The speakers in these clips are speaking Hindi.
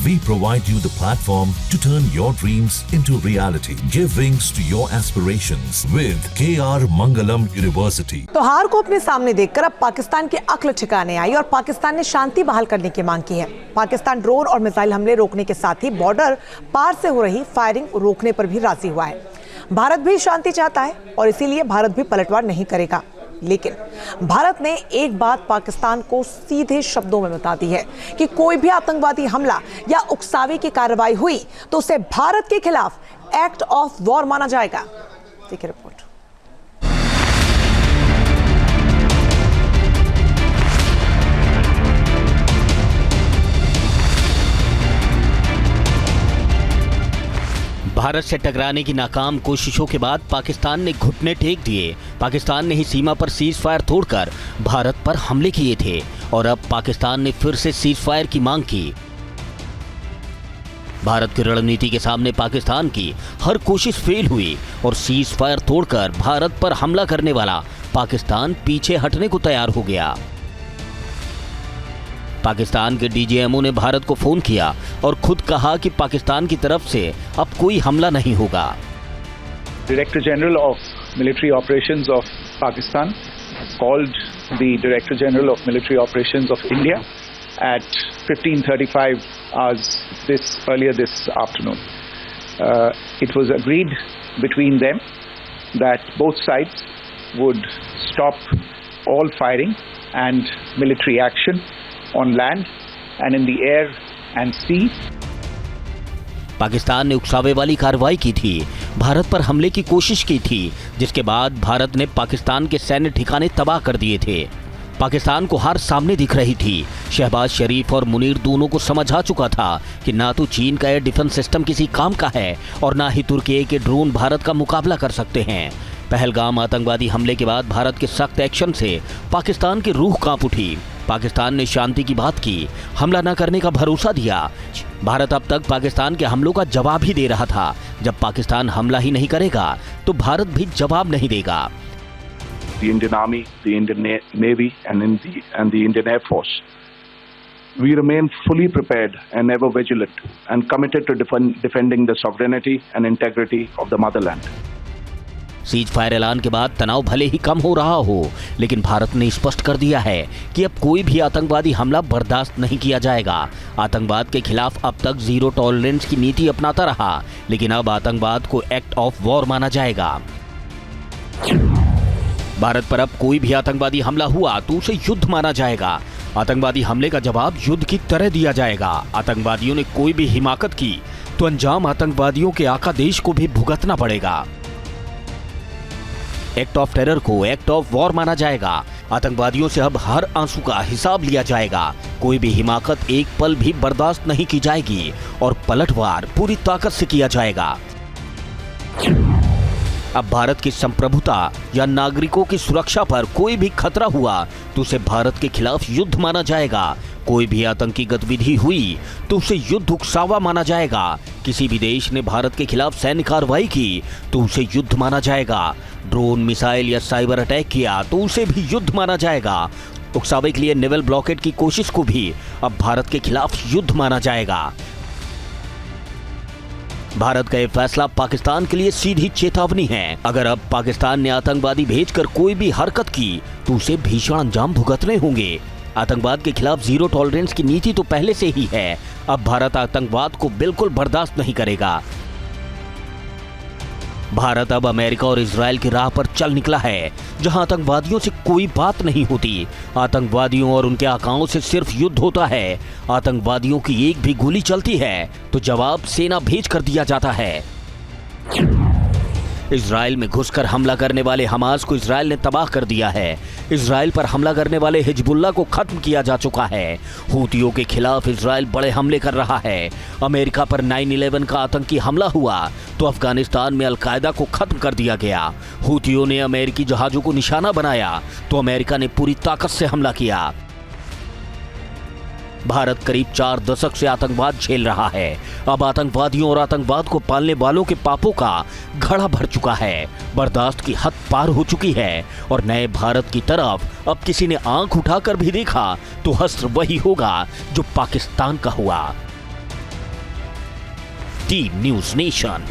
We provide you the platform to turn your dreams into reality. Give wings to your aspirations with KR Mangalam University. तो हार को अपने सामने देखकर अब पाकिस्तान की अक्ल ठिकाने आई और पाकिस्तान ने शांति बहाल करने की मांग की है। पाकिस्तान ड्रोन और मिसाइल हमले रोकने के साथ ही बॉर्डर पार से हो रही फायरिंग रोकने पर भी राजी हुआ है। भारत भी शांति चाहता है और इसीलिए भारत भी पलटवार नहीं करेगा। लेकिन भारत ने एक बात पाकिस्तान को सीधे शब्दों में बता दी है कि कोई भी आतंकवादी हमला या उकसावे की कार्रवाई हुई तो उसे भारत के खिलाफ एक्ट ऑफ वॉर माना जाएगा। देखिए रिपोर्ट। भारत से टकराने की नाकाम कोशिशों के बाद पाकिस्तान ने घुटने टेक दिए। पाकिस्तान ने ही सीमा पर सीज फायर तोड़कर भारत पर हमले किए थे और अब पाकिस्तान ने फिर से सीज फायर की मांग की। भारत की रणनीति के सामने पाकिस्तान की हर कोशिश फेल हुई और सीज फायर तोड़कर भारत पर हमला करने वाला पाकिस्तान पीछे हटने को तैयार हो गया। पाकिस्तान के डीजीएमओ ने भारत को फोन किया और खुद कहा कि पाकिस्तान की तरफ से अब कोई हमला नहीं होगा। Director General of Military Operations of Pakistan called the Director General of Military Operations of India at 15:35 hours earlier this afternoon. It was agreed between them that both sides would stop all firing and military action on land and in the air and sea. Pakistan ने उकसावे वाली कार्रवाई की थी, भारत पर हमले की कोशिश की थी, जिसके बाद भारत ने पाकिस्तान के सैन्य ठिकाने तबाह कर दिए थे। पाकिस्तान को हार सामने दिख रही थी। शहबाज शरीफ और मुनीर दोनों को समझ आ चुका था कि ना तो चीन का एयर डिफेंस सिस्टम किसी काम का है और ना ही तुर्की के ड्रोन भारत का मुकाबला कर सकते हैं। पहलगाम आतंकवादी हमले के बाद भारत के सख्त एक्शन से पाकिस्तान की रूह कांप उठी। पाकिस्तान ने शांति की बात की, हमला न करने का भरोसा दिया। भारत अब तक पाकिस्तान के हमलों का जवाब ही दे रहा था। जब पाकिस्तान हमला ही नहीं करेगा तो भारत भी जवाब नहीं देगा। The Indian Army, the Indian Navy and the Indian Air Force, we remain fully prepared and ever vigilant and committed to defending the sovereignty and integrity of the motherland. Cease fire ऐलान के बाद तनाव भले ही कम हो रहा हो, लेकिन भारत ने स्पष्ट कर दिया है कि अब कोई भी आतंकवादी हमला बर्दाश्त नहीं किया जाएगा। आतंकवाद के खिलाफ अब तक जीरो टॉलरेंस की नीति अपनाता रहा, लेकिन अब आतंकवाद को एक्ट ऑफ वॉर माना जाएगा। भारत पर अब कोई भी आतंकवादी हमला हुआ तो उसे युद्ध माना जाएगा। आतंकवादी हमले का जवाब युद्ध की तरह दिया जाएगा। आतंकवादियों ने कोई भी हिमाकत की तो अंजाम आतंकवादियों के आका देश को भी भुगतना पड़ेगा। एक्ट ऑफ टेरर को एक्ट ऑफ वॉर माना जाएगा। आतंकवादियों से अब हर आंसू का हिसाब लिया जाएगा। कोई भी हिमाकत एक पल भी बर्दाश्त नहीं की जाएगी और पलटवार पूरी ताकत से किया जाएगा। अब भारत की संप्रभुता या नागरिकों की सुरक्षा पर कोई भी खतरा हुआ तो उसे भारत के खिलाफ युद्ध माना जाएगा। कोई भी आतंकी गतिविधि हुई तो उसे युद्ध उकसावा माना जाएगा। किसी भी देश ने भारत के खिलाफ सैन्य कार्रवाई की तो उसे युद्ध माना जाएगा। ड्रोन, मिसाइल या साइबर अटैक किया तो उसे भी युद्ध माना जाएगा। उकसावे के लिए नेवल ब्लॉकेट की कोशिश को भी अब भारत के खिलाफ युद्ध माना जाएगा। भारत का यह फैसला पाकिस्तान के लिए सीधी चेतावनी है। अगर अब पाकिस्तान ने आतंकवादी भेजकर कोई भी हरकत की तो उसे भीषण अंजाम भुगतने होंगे। आतंकवाद के खिलाफ जीरो टॉलरेंस की नीति तो पहले से ही है। अब भारत आतंकवाद को बिल्कुल बर्दाश्त नहीं करेगा। भारत अब अमेरिका और इजराइल की राह पर चल निकला है, जहां आतंकवादियों से कोई बात नहीं होती। आतंकवादियों और उनके आकाओं से सिर्फ युद्ध होता है। आतंकवादियों की एक भी गोली चलती है तो जवाब सेना भेज कर दिया जाता है। इजराइल में घुसकर हमला करने वाले हमास को इजराइल ने तबाह कर दिया है। इजराइल पर हमला करने वाले हिजबुल्लाह को खत्म किया जा चुका है। हूतियों के खिलाफ इजराइल बड़े हमले कर रहा है। अमेरिका पर 9/11 का आतंकी हमला हुआ तो अफगानिस्तान में अलकायदा को खत्म कर दिया गया। हूतियों ने अमेरिकी जहाजों को निशाना बनाया तो अमेरिका ने पूरी ताकत से हमला किया। भारत करीब 4 दशक से आतंकवाद झेल रहा है। अब आतंकवादियों और आतंकवाद को पालने वालों के पापों का घड़ा भर चुका है। बर्दाश्त की हद पार हो चुकी है और नए भारत की तरफ अब किसी ने आंख उठाकर भी देखा तो हश्र वही होगा जो पाकिस्तान का हुआ। D news nation.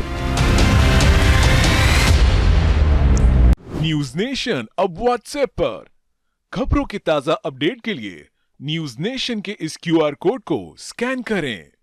News nation अब व्हाट्सएप पर खबरों के ताजा अपडेट के लिए न्यूज नेशन के इस QR कोड को स्कैन करें।